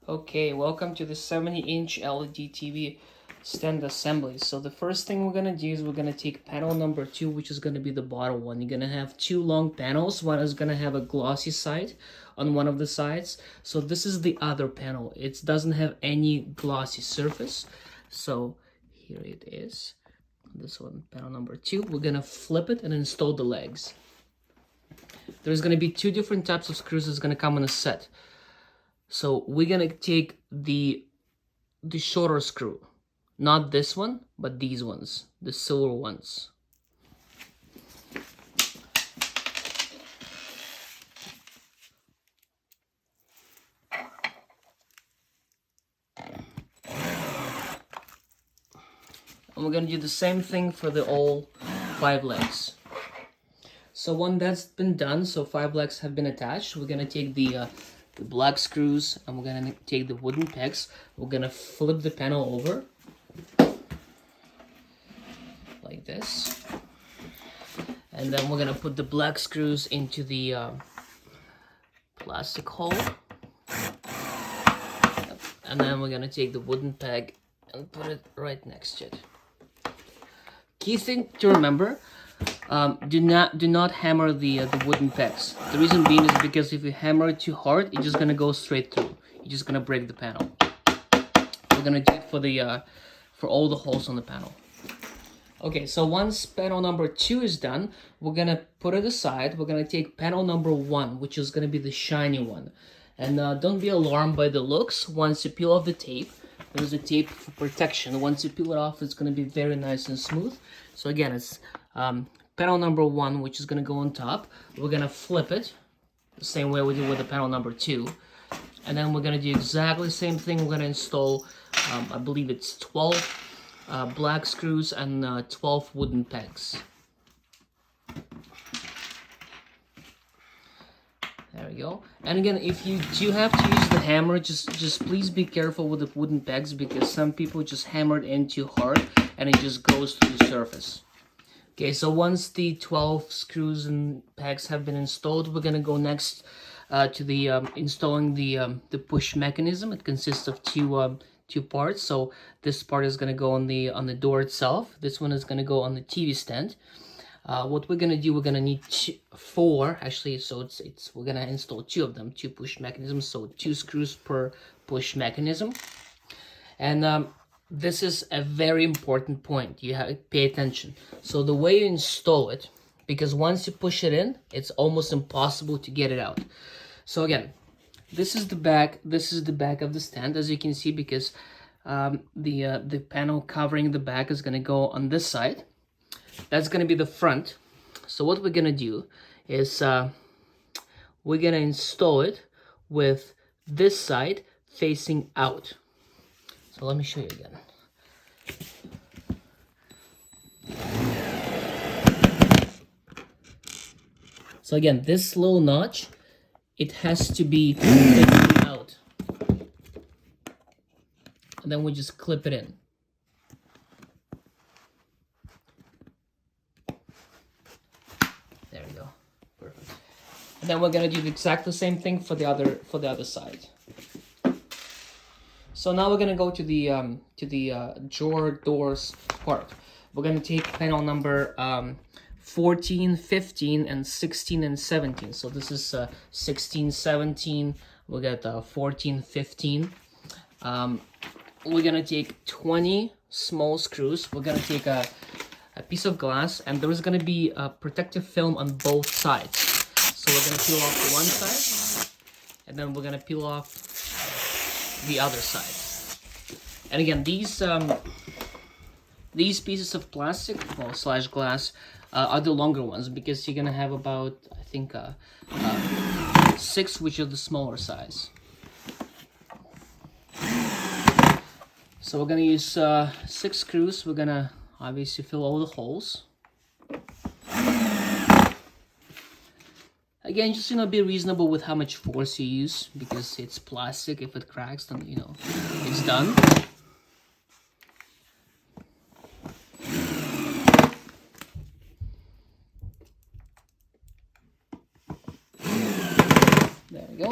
Okay, welcome to the 70-inch LED TV stand assembly. So the first thing we're gonna do is we're gonna take panel number 2, which is gonna be the bottom one. You're gonna have two long panels. One is gonna have a glossy side on one of the sides. So this is the other panel. It doesn't have any glossy surface. So here it is. This one, panel number 2. We're gonna flip it and install the legs. There's gonna be two different types of screws that's gonna come in a set. So we're gonna take the shorter screw, not this one, but these ones, the silver ones. And we're gonna do the same thing for the all 5 legs. So when that's been done, so 5 legs have been attached, we're gonna take the black screws and we're gonna take the wooden pegs. We're gonna flip the panel over like this, and then we're gonna put the black screws into the plastic hole, and then we're gonna take the wooden peg and put it right next to it. Key thing to remember: do not hammer the wooden pegs. The reason being is because if you hammer it too hard, it's just gonna go straight through. You're just gonna break the panel. We're gonna do it for all the holes on the panel. Okay, so once panel number 2 is done, we're gonna put it aside. We're gonna take panel number 1, which is gonna be the shiny one. And don't be alarmed by the looks. Once you peel off the tape, there's a tape for protection. Once you peel it off, it's gonna be very nice and smooth. So again, it's panel number 1, which is gonna go on top. We're gonna flip it the same way we did with the panel number 2. And then we're gonna do exactly the same thing. We're gonna install, I believe it's 12 black screws and 12 wooden pegs. There we go. And again, if you do have to use the hammer, just please be careful with the wooden pegs, because some people just hammer it in too hard and it just goes through the surface. Okay, so once the 12 screws and pegs have been installed, we're gonna go next to the installing the push mechanism. It consists of two parts. So this part is gonna go on the door itself. This one is gonna go on the TV stand. What we're gonna do, we're gonna need 4 actually. So we're gonna install 2 of them, 2 push mechanisms. So 2 screws per push mechanism. And this is a very important point. You have to pay attention. So the way you install it, because once you push it in, it's almost impossible to get it out. So again, this is the back. This is the back of the stand, as you can see, because the panel covering the back is gonna go on this side. That's gonna be the front. So what we're gonna do is we're gonna install it with this side facing out. So let me show you again. So again, this little notch, it has to be facing out. And then we just clip it in. There we go. Perfect. And then we're gonna do exactly the same thing for the other side. So now we're gonna go to the drawer doors part. We're gonna take panel number 14, 15, and 16 and 17. So this is 16, 17. We got 14, 15. We're gonna take 20 small screws. We're gonna take a piece of glass, and there is gonna be a protective film on both sides. So we're gonna peel off one side, and then we're gonna peel off the other side. And again, these pieces of plastic, well, slash glass, are the longer ones, because you're gonna have about, I think, 6, which are the smaller size. So we're gonna use 6 screws. We're gonna obviously fill all the holes. Again, just be reasonable with how much force you use, because it's plastic. If it cracks, then it's done. There we go.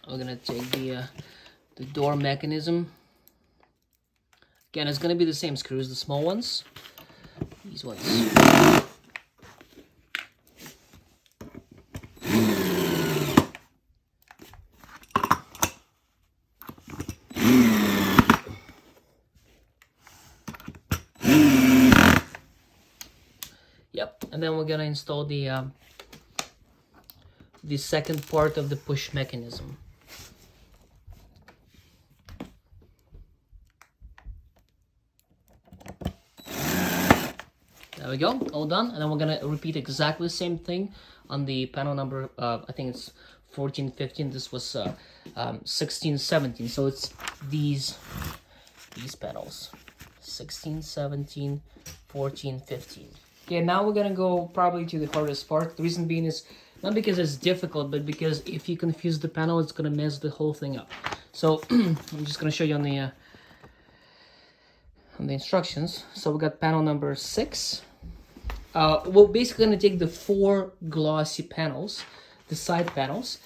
We're gonna take the door mechanism. Again, it's gonna be the same screws, the small ones. These ones. Yep, and then we're gonna install the second part of the push mechanism. There we go, all done. And then we're gonna repeat exactly the same thing on the panel number, I think it's 14, 15. This was 16, 17. So it's these panels, 16, 17, 14, 15. Okay, now we're gonna go probably to the hardest part. The reason being is not because it's difficult, but because if you confuse the panel, it's gonna mess the whole thing up. So I'm just gonna show you on the instructions. So we got panel number 6. We're basically gonna take the 4 glossy panels, the side panels,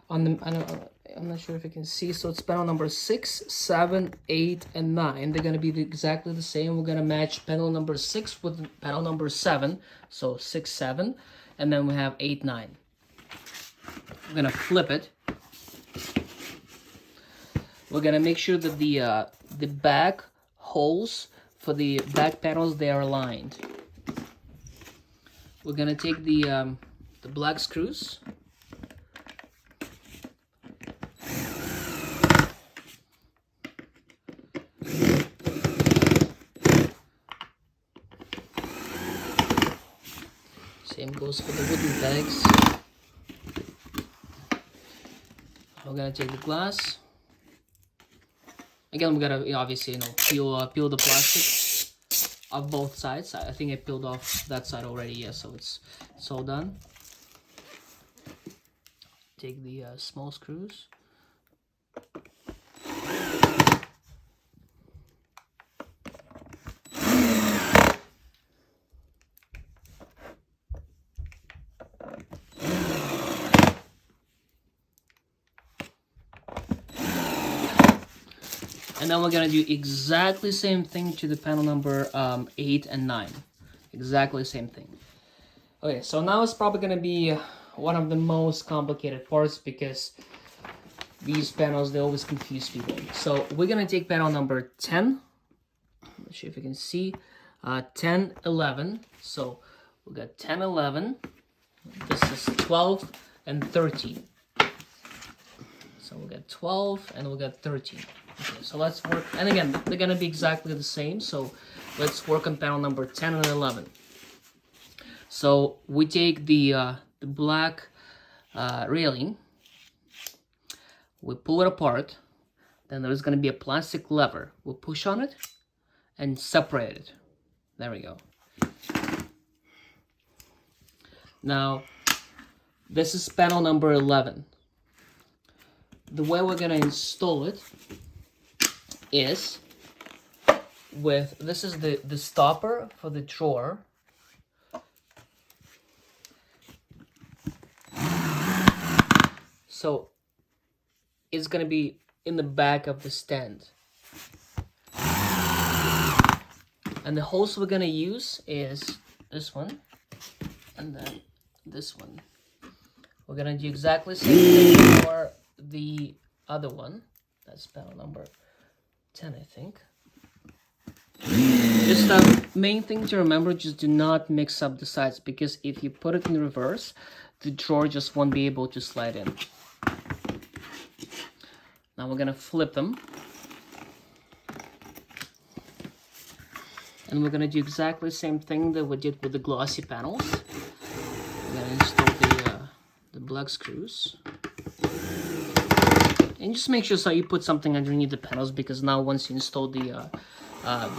on the. I'm not sure if you can see. So it's panel number 6, 7, 8, and 9. They're gonna be exactly the same. We're gonna match panel number 6 with panel number 7. So 6, 7, and then we have 8, 9. We're gonna flip it. We're gonna make sure that the back holes for the back panels, they are aligned. We're gonna take the black screws. Same goes for the wooden pegs. We're gonna take the glass. Again, we gotta obviously peel the plastic off both sides. I think I peeled off that side already. Yeah, so it's all done. Take the small screws. And then we're gonna do exactly the same thing to the panel number 8 and 9. Exactly the same thing. Okay, so now it's probably gonna be one of the most complicated parts because these panels, they always confuse people. So we're gonna take panel number 10. Let's see if you can see. 10, 11. So we got 10, 11. This is 12 and 13. So we got 12 and we got 13. Okay, so let's work, and again, they're gonna be exactly the same, so let's work on panel number 10 and 11. So we take the black railing, we pull it apart, then there's gonna be a plastic lever. We'll push on it and separate it. There we go. Now, this is panel number 11. The way we're gonna install it is with, this is the stopper for the drawer. So it's gonna be in the back of the stand. And the holes we're gonna use is this one and then this one. We're gonna do exactly the same thing for the other one. That's panel number 10, I think. Just the main thing to remember, just do not mix up the sides, because if you put it in reverse, the drawer just won't be able to slide in. Now we're gonna flip them. And we're gonna do exactly the same thing that we did with the glossy panels. We're gonna install the black screws. And just make sure so you put something underneath the panels, because now once you install the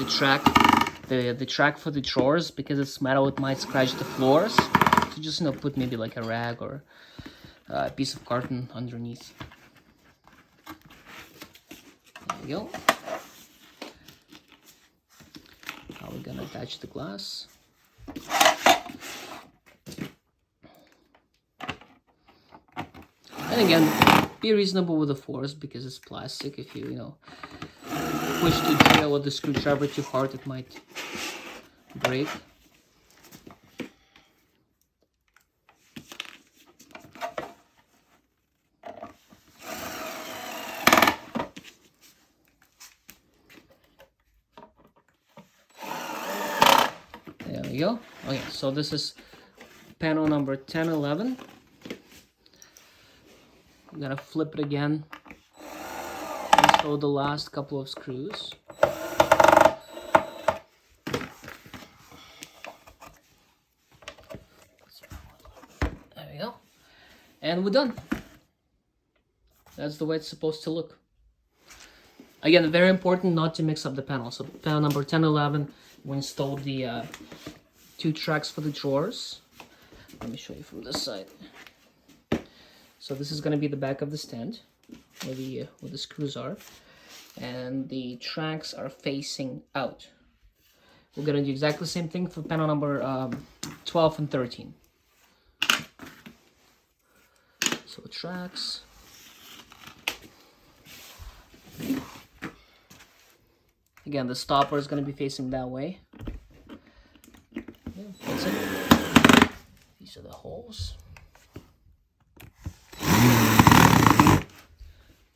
track for the drawers, because it's metal, it might scratch the floors. So just put maybe like a rag or a piece of carton underneath. There we go. Now we're gonna attach the glass. And again, be reasonable with the force because it's plastic. If you, push the drill with the screwdriver too hard, it might break. There we go. Okay, so this is panel number 1011. I'm gonna flip it again. Install the last couple of screws. There we go. And we're done. That's the way it's supposed to look. Again, very important not to mix up the panel. So panel number 1011, we installed the 2 tracks for the drawers. Let me show you from this side. So this is going to be the back of the stand where the screws are, and the tracks are facing out. We're going to do exactly the same thing for panel number 12 and 13. So tracks. Again, the stopper is going to be facing that way. Yeah, that's it. These are the holes.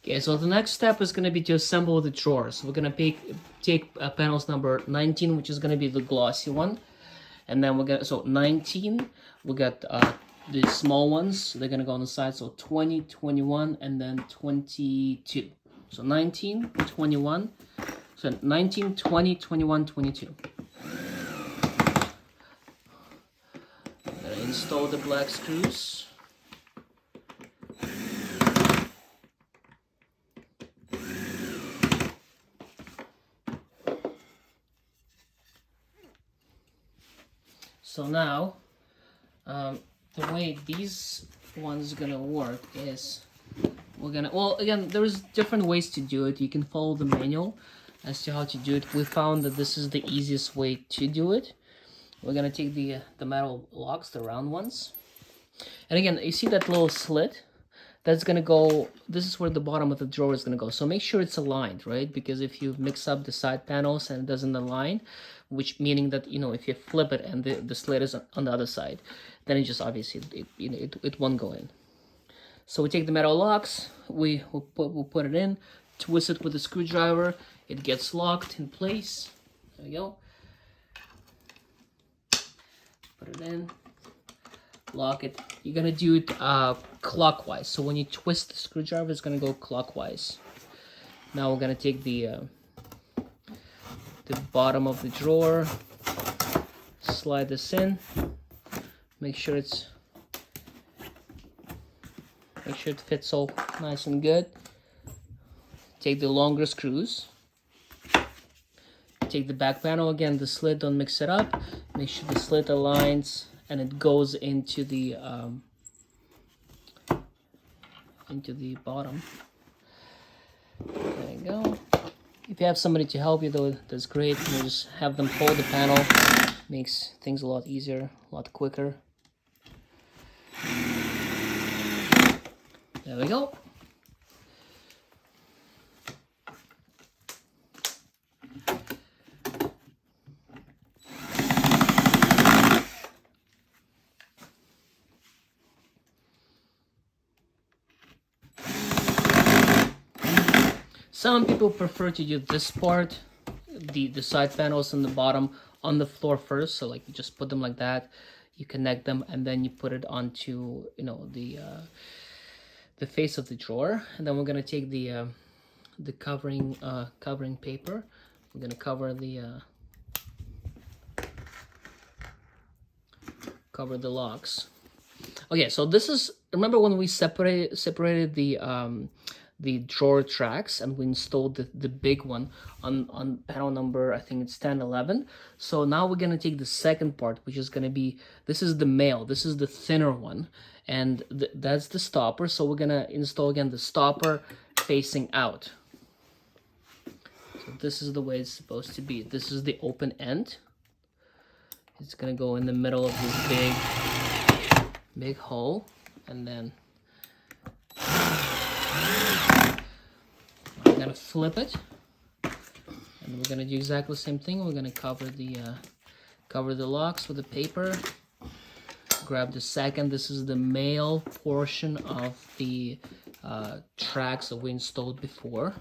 Okay, so the next step is going to be to assemble the drawers. So we're going to take panels number 19, which is going to be the glossy one. And then we're going to, so 19, we got the small ones. They're going to go on the side. So 20, 21, and then 22. So 19, 21. So 19, 20, 21, 22. I'm going to install the black screws. So now, the way these ones gonna work is we're gonna, well, again, there's different ways to do it. You can follow the manual as to how to do it. We found that this is the easiest way to do it. We're gonna take the metal locks, the round ones. And again, you see that little slit? That's gonna go, this is where the bottom of the drawer is gonna go. So make sure it's aligned, right? Because if you mix up the side panels and it doesn't align, which meaning that, if you flip it and the slit is on the other side, then it just obviously, it won't go in. So we take the metal locks, we'll put it in, twist it with a screwdriver, it gets locked in place. There we go. Put it in. Lock it. You're gonna do it clockwise. So when you twist the screwdriver, it's gonna go clockwise. Now we're gonna take the bottom of the drawer, slide this in. Make sure it fits all nice and good. Take the longer screws. Take the back panel again. The slit, don't mix it up. Make sure the slit aligns and it goes into the bottom. There you go. If you have somebody to help you, though, that's great. You just have them hold the panel. Makes things a lot easier, a lot quicker. There we go. Some people prefer to do this part, the side panels on the bottom on the floor first. So like you just put them like that, you connect them, and then you put it onto the face of the drawer. And then we're gonna take the covering paper. We're gonna cover the locks. Okay, so this is, remember when we separated the drawer tracks and we installed the big one on panel number, I think it's 1011. So now we're gonna take the second part, which is gonna be, this is the male, this is the thinner one, and that's the stopper. So we're gonna install again the stopper facing out. So this is the way it's supposed to be. This is the open end. It's gonna go in the middle of this big hole, and then gonna flip it, and we're gonna do exactly the same thing. We're gonna cover the locks with the paper. Grab the second. This is the male portion of the tracks that we installed before.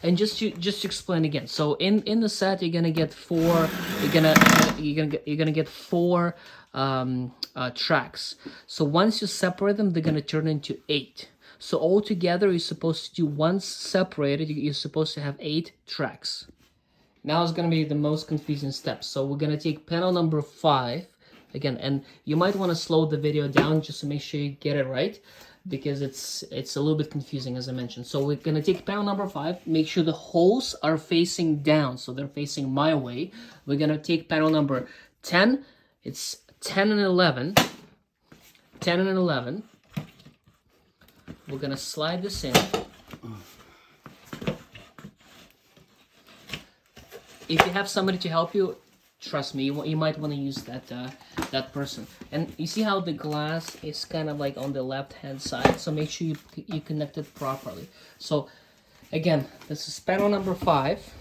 And just to explain again, so in the set you're gonna get four. You're gonna get four tracks. So once you separate them, they're gonna turn into 8. So altogether, you're supposed to do, once separated, you're supposed to have 8 tracks. Now it's gonna be the most confusing step. So we're gonna take panel number 5 again, and you might want to slow the video down just to make sure you get it right, because it's a little bit confusing, as I mentioned. So we're gonna take panel number 5, make sure the holes are facing down, so they're facing my way. We're gonna take panel number 10. It's 10 and 11. 10 and 11. We're gonna slide this in. If you have somebody to help you, trust me, you might want to use that person. And you see how the glass is kind of like on the left hand side, so make sure you connect it properly. So again, this is panel number 5.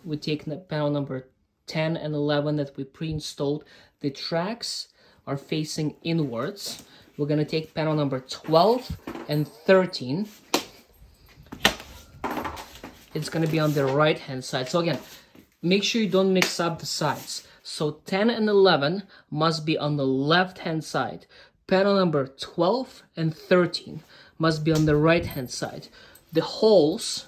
We take the panel number 10 and 11 that we pre-installed. The tracks are facing inwards. We're gonna take panel number 12 and 13. It's gonna be on the right hand side. So again, make sure you don't mix up the sides. So 10 and 11 must be on the left hand side. Panel number 12 and 13 must be on the right hand side. The holes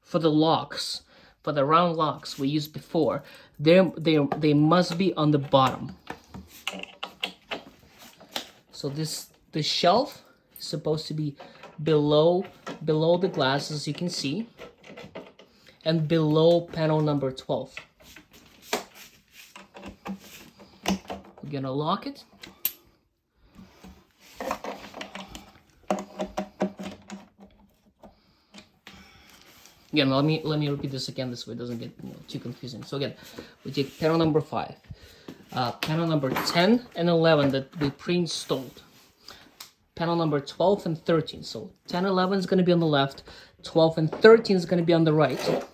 for the locks, for the round locks we used before, they must be on the bottom. So the shelf is supposed to be below the glass, as you can see, and below panel number 12. We're gonna lock it. Again, let me repeat this again, this way it doesn't get too confusing. So again, we take panel number 5, panel number 10 and 11 that we pre-installed, panel number 12 and 13. So 10 and 11 is going to be on the left, 12 and 13 is going to be on the right,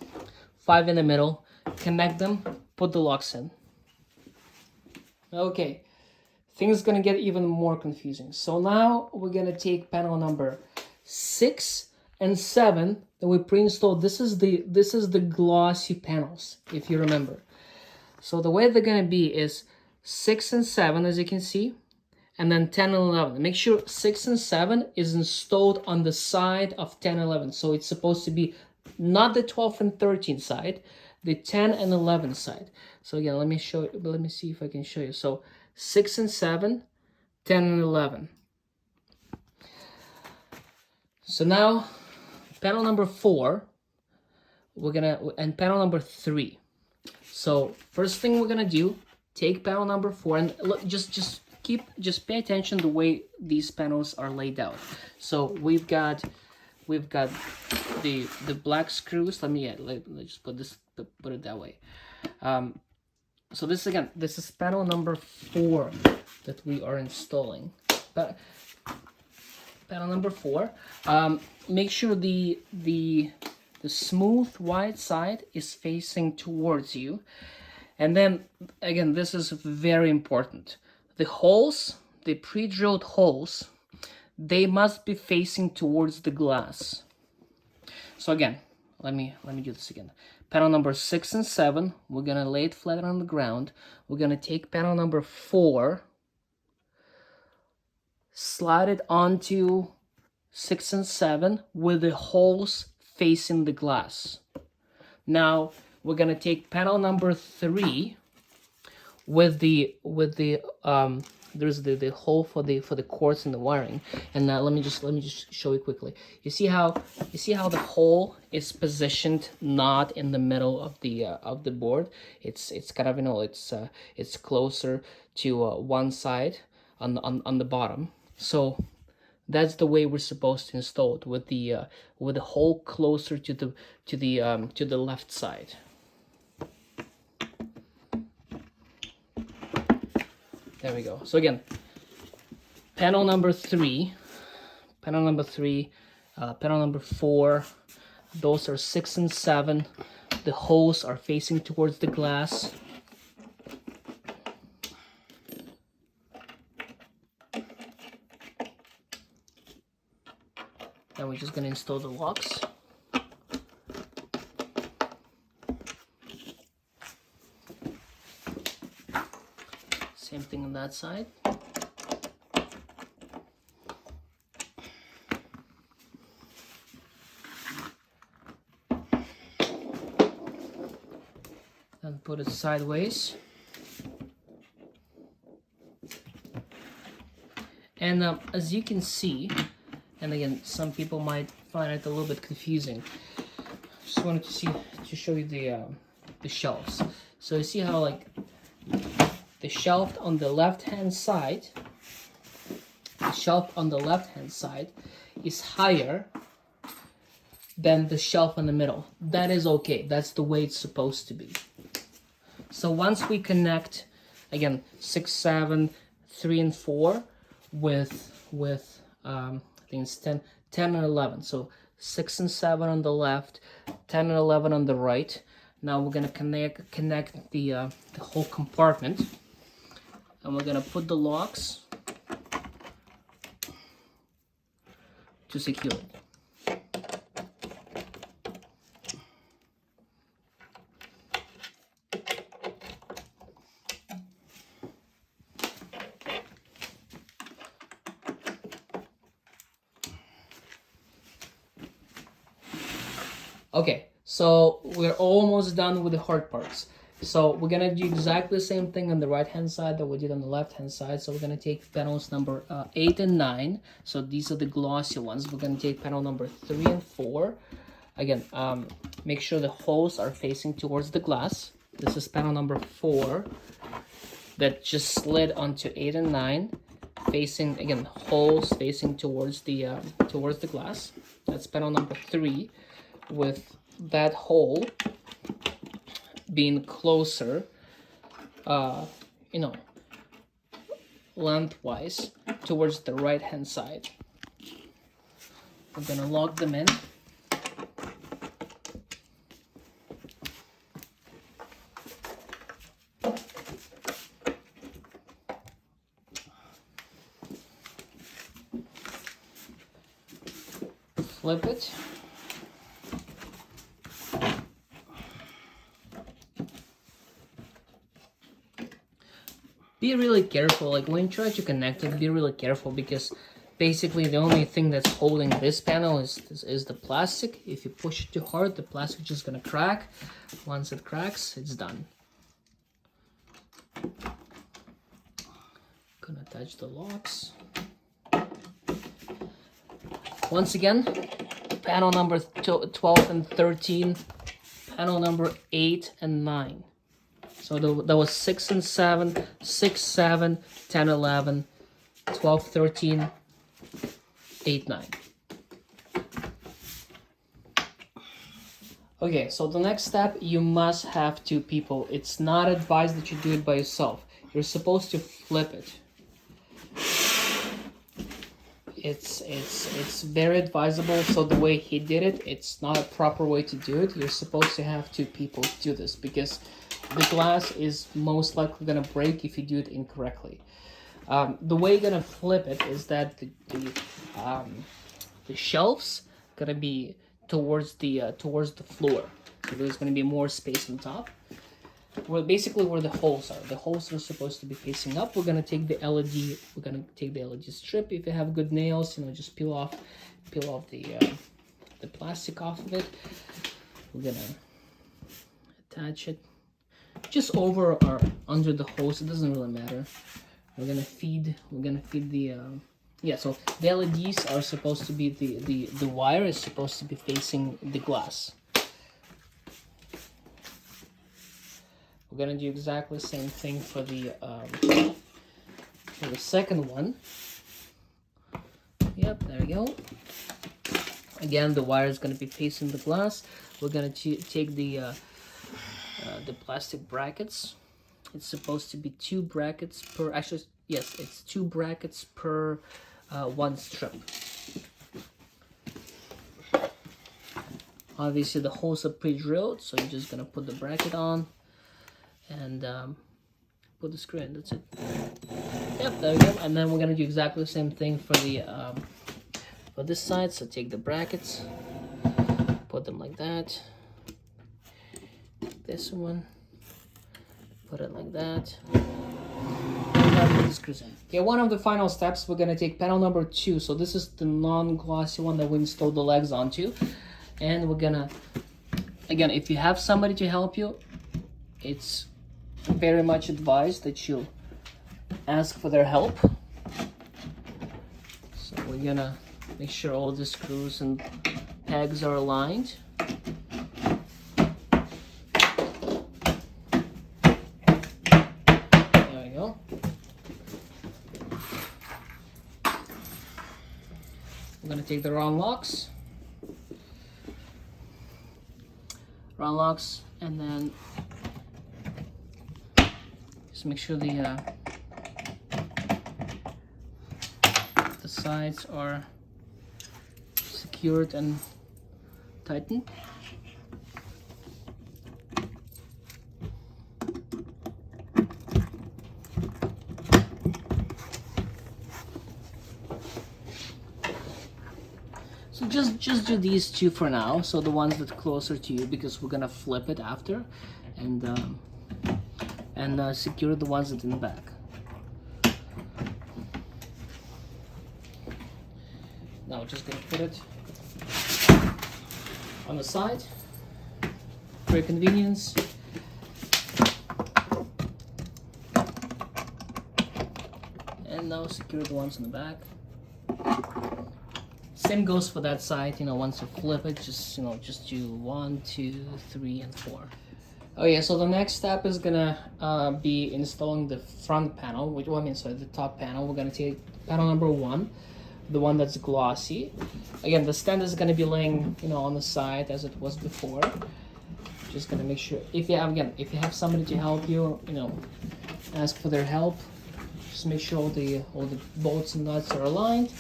5 in the middle. Connect them, put the locks in. Okay, things going to get even more confusing. So now we're going to take panel number 6 and 7 that we pre-installed. This is the glossy panels, if you remember. So the way they're going to be is 6 and 7, as you can see, and then 10 and 11. Make sure 6 and 7 is installed on the side of 10 and 11. So it's supposed to be not the 12 and 13 side, the 10 and 11 side. So again, let me see if I can show you. So 6 and 7, 10 and 11. So now panel number 4, and panel number 3. So first thing we're gonna do, take panel number 4 and look, just pay attention the way these panels are laid out. So we've got the black screws. Let's just put it that way. So this is panel number 4 that we are installing. But panel number 4. Make sure the smooth white side is facing towards you. And then again, this is very important. The holes, the pre-drilled holes, they must be facing towards the glass. So again, let me do this again. Panel number 6 and 7, we're gonna lay it flat on the ground. We're gonna take panel number 4, slide it onto 6 and 7 with the holes facing the glass. Now we're gonna take panel number 3 with the there's the hole for the cords and the wiring. And now let me just show you quickly. You see how the hole is positioned not in the middle of the board. It's kind of it's closer to one side on the bottom. So that's the way we're supposed to install it, with the hole closer to the left side. There we go. So again, panel number 3, Panel number 4, those are 6 and 7. The holes are facing towards the glass. Then we're just going to install the locks. Same thing on that side. And put it sideways. And as you can see, and again, some people might find it a little bit confusing. Just wanted to show you the shelves. So you see how like the shelf on the left-hand side, is higher than the shelf in the middle. That is okay. That's the way it's supposed to be. So once we connect, again, 6, 7, 3, and 4 with I think it's 10 and 11. So 6 and 7 on the left, 10 and 11 on the right. Now we're gonna connect the whole compartment, and we're gonna put the locks to secure it. Okay, so we're almost done with the hard parts. So we're gonna do exactly the same thing on the right hand side that we did on the left hand side. So we're gonna take panels number 8 and 9. So these are the glossy ones. We're gonna take panel number 3 and 4. Again, make sure the holes are facing towards the glass. This is panel number 4 that just slid onto 8 and 9, facing, again, holes facing towards the glass. That's panel number 3, with that hole being closer, lengthwise towards the right hand side. We're gonna lock them in. Flip it. Be really careful, like when you try to connect it, be really careful, because basically the only thing that's holding this panel is the plastic. If you push it too hard, the plastic is just gonna crack. Once it cracks, it's done. Gonna attach the locks. Once again, panel number 12 and 13, panel number 8 and 9. So that was 6 and 7, 6, 7, 10, 11, 12, 13, 8, 9. Okay, so the next step, you must have 2 people. It's not advised that you do it by yourself. You're supposed to flip it. It's very advisable. So the way he did it, it's not a proper way to do it. You're supposed to have 2 people do this, because the glass is most likely gonna break if you do it incorrectly. The way you're gonna flip it is that the shelves gonna be towards the floor, so there's gonna be more space on top. Well, basically where the holes are. The holes are supposed to be facing up. We're gonna take the LED. We're gonna take the LED strip. If you have good nails, just peel off the plastic off of it. We're gonna attach it just over or under the hose. It doesn't really matter. We're gonna feed the so the LEDs are supposed to be the wire is supposed to be facing the glass. We're gonna do exactly the same thing for the second one. Yep, there we go. Again, the wire is gonna be facing the glass. We're gonna take the plastic brackets. It's supposed to be 2 brackets per. Actually, yes, it's 2 brackets per 1 strip. Obviously the holes are pre-drilled, so you're just gonna put the bracket on and put the screw in. That's it. Yep, there we go. And then we're gonna do exactly the same thing for the for this side. So take the brackets, put them like that. This one, put it like that. Put the screws in. Okay, one of the final steps, we're gonna take panel number 2. So this is the non-glossy one that we installed the legs onto, and we're gonna, again, if you have somebody to help you, it's very much advised that you ask for their help. So we're gonna make sure all the screws and pegs are aligned. There we go. We're gonna take the round locks. And then just make sure the sides are secured and tightened. So just do these two for now. So the ones that are closer to you, because we're gonna flip it after, and secure the ones that are in the back. Now we're just gonna put it on the side for convenience. And now secure the ones in the back. Same goes for that side. You know, once you flip it, just just do 1, 2, 3, and 4. Okay, so the next step is gonna be installing the front panel, which the top panel. We're gonna take panel number 1, the one that's glossy. Again, the stand is gonna be laying, on the side as it was before. Just gonna make sure, if you have somebody to help you, ask for their help. Just make sure all the bolts and nuts are aligned.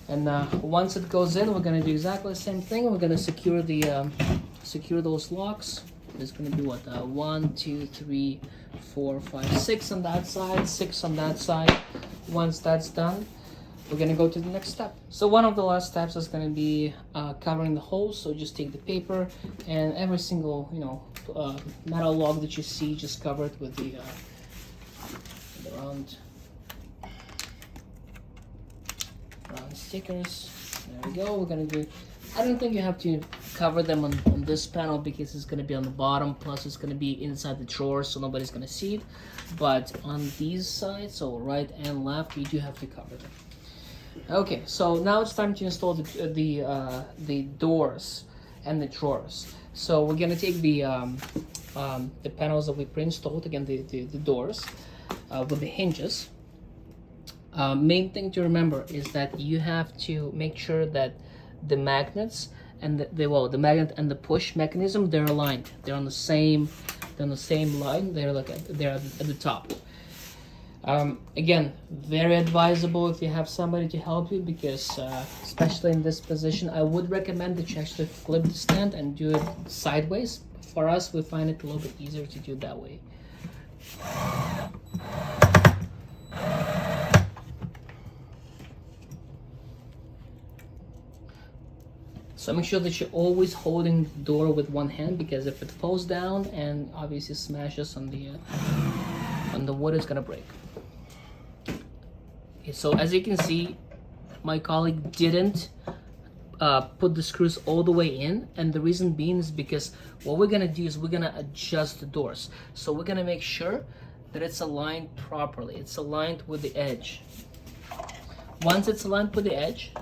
And once it goes in, we're gonna do exactly the same thing. We're gonna secure those locks. There's gonna be 1, 2, 3, 4, 5, 6 on that side, 6 on that side. Once that's done, we're gonna go to the next step. So one of the last steps is gonna be covering the holes. So just take the paper and every single metal log that you see, just cover it with the round stickers. There we go. We're gonna do, I don't think you have to cover them on this panel because it's gonna be on the bottom, plus it's gonna be inside the drawer, so nobody's gonna see it. But on these sides, so right and left, you do have to cover them. Okay, so now it's time to install the doors and the drawers. So we're gonna take the panels that we pre-installed, again the doors with the hinges. Main thing to remember is that you have to make sure that the magnets and the magnet and the push mechanism, they're aligned. They're on the same line. They're at the top. Again, very advisable if you have somebody to help you, because especially in this position, I would recommend that you actually flip the stand and do it sideways. For us, we find it a little bit easier to do it that way. So make sure that you're always holding the door with one hand, because if it falls down and obviously smashes on the wood, it's gonna break. Okay, so as you can see, my colleague didn't put the screws all the way in, and the reason being is because what we're gonna do is we're gonna adjust the doors. So we're gonna make sure that it's aligned properly. It's aligned with the edge. Once it's aligned with the edge,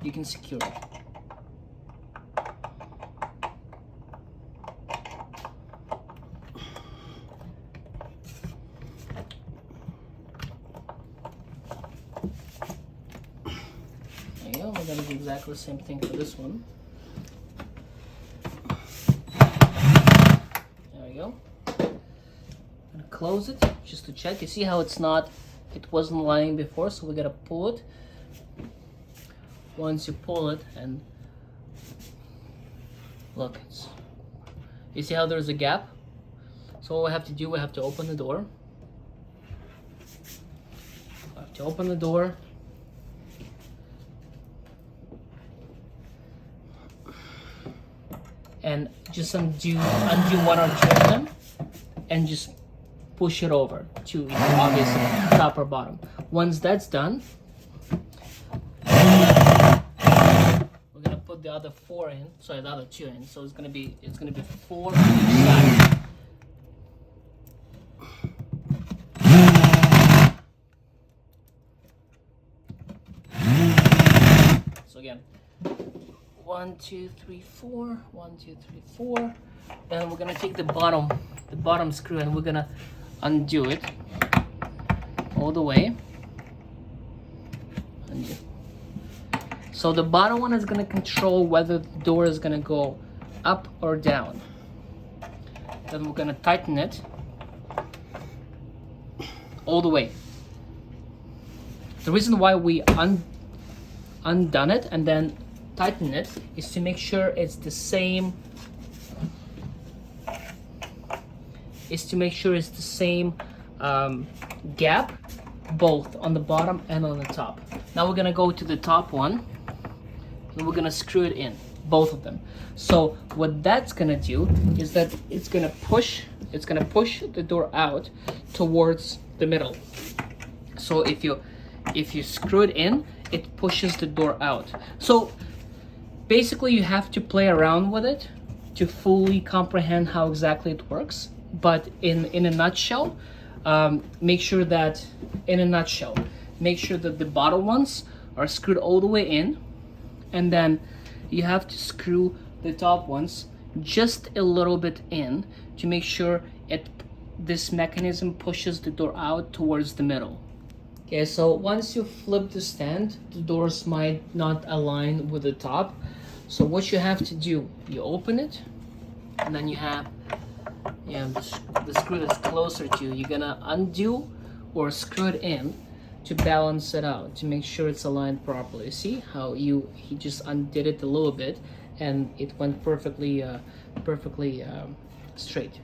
you can secure it. There you go. We're going to do exactly the same thing for this one. There we go. I'm going to close it just to check. You see how it wasn't lying before, so we got to pull it. once you pull it, and look, you see how there's a gap? So what we have to do, we have to open the door. We have to open the door. And just undo one or two of them, and just push it over to obviously top or bottom. Once that's done, we're gonna put the other 4 in, sorry, the other 2 in. So it's gonna be 4 on each side. So again, 1, 2, 3, 4. 1, 2, 3, 4. Then we're gonna take the bottom screw, and we're gonna undo it all the way. Undo. So the bottom one is gonna control whether the door is gonna go up or down. Then we're gonna tighten it all the way. The reason why we undone it and then tighten it is to make sure it's the same. Gap, both on the bottom and on the top. Now we're gonna go to the top one, and we're gonna screw it in, both of them. So what that's gonna do is that it's gonna push the door out towards the middle. So if you screw it in, it pushes the door out. So basically you have to play around with it to fully comprehend how exactly it works. But in a nutshell, make sure that the bottom ones are screwed all the way in, and then you have to screw the top ones just a little bit in to make sure this mechanism pushes the door out towards the middle. Okay, so once you flip the stand, the doors might not align with the top. So what you have to do, you open it, and then you have the screw that's closer to you. You're gonna undo or screw it in to balance it out, to make sure it's aligned properly. See how he just undid it a little bit, and it went perfectly straight.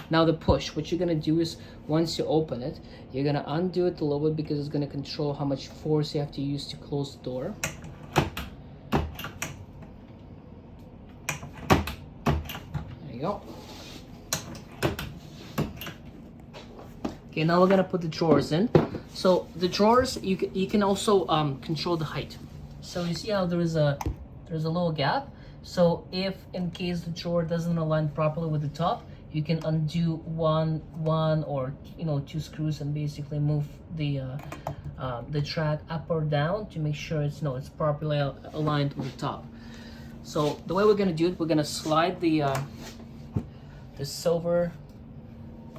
Now the push, what you're gonna do is, once you open it, you're gonna undo it a little bit, because it's gonna control how much force you have to use to close the door. There you go. Okay, now we're gonna put the drawers in. So the drawers, you can also control the height. So you see how there's a little gap. So if in case the drawer doesn't align properly with the top, you can undo one or 2 screws and basically move the track up or down to make sure it's properly aligned with the top. So the way we're gonna do it, we're gonna slide the silver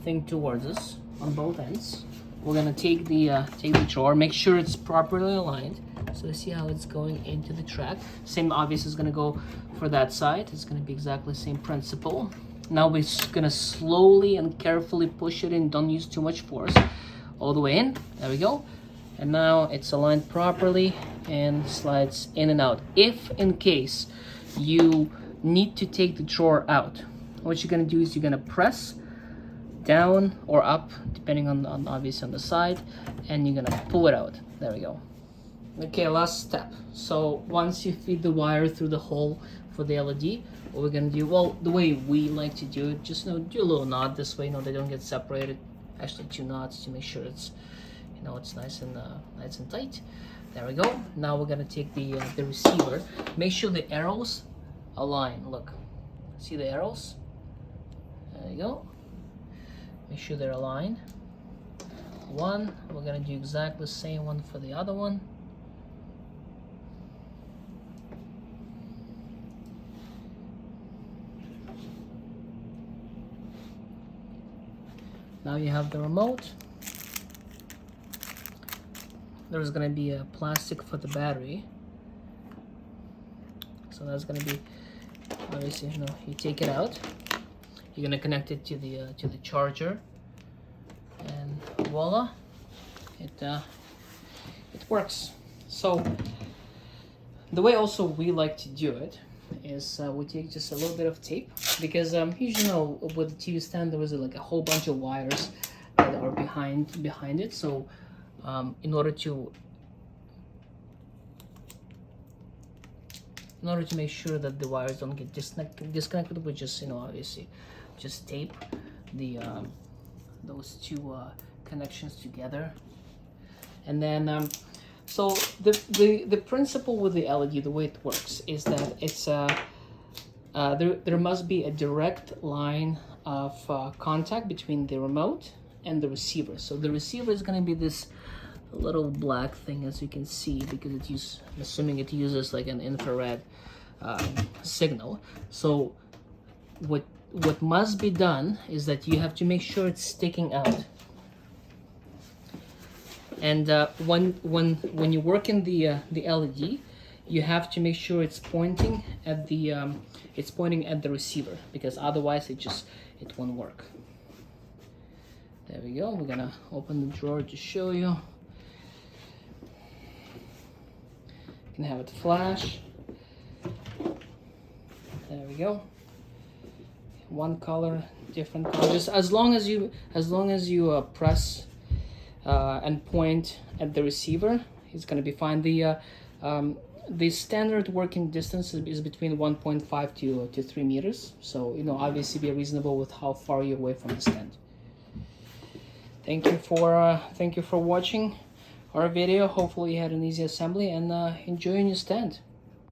thing towards us on both ends. We're gonna take the drawer, make sure it's properly aligned. So you see how it's going into the track. Same obviously is gonna go for that side. It's gonna be exactly the same principle. Now we're gonna slowly and carefully push it in. Don't use too much force. All the way in. There we go. And now it's aligned properly and slides in and out. If in case you need to take the drawer out, what you're gonna do is you're gonna press down or up, depending on obviously on the side, and you're gonna pull it out. There we go. Okay, last step. So once you feed the wire through the hole for the LED, what we're gonna do, well, the way we like to do it, just do a little knot this way, they don't get separated. Actually 2 knots to make sure it's it's nice and tight. There we go. Now we're gonna take the receiver. Make sure the arrows align. Look, see the arrows? There you go. Make sure they're aligned. One, we're gonna do exactly the same one for the other one. Now you have the remote. There's gonna be a plastic for the battery. So that's gonna be, obviously, you take it out. You're gonna connect it to the charger, and voila, it works. So The way also we like to do it is we take just a little bit of tape, because you know, with the TV stand there was like a whole bunch of wires that are behind it. So in order to make sure that the wires don't get disconnected, we just, you know, obviously just tape the those two connections together. And then so the principle with the LED, the way it works is that it's there must be a direct line of contact between the remote and the receiver. So the receiver is going to be this little black thing, as you can see, because I'm assuming it uses like an infrared signal. So what must be done is that you have to make sure it's sticking out. And when you work in the LED, you have to make sure it's pointing at the receiver, because otherwise it won't work. There we go. We're gonna open the drawer to show you. You can have it flash. There we go. One color, different colors. As long as you press and point at the receiver, it's going to be fine. The standard working distance is between 1.5 to 3 meters. So, you know, obviously be reasonable with how far you're away from the stand. Thank you for watching our video. Hopefully you had an easy assembly and enjoy your stand.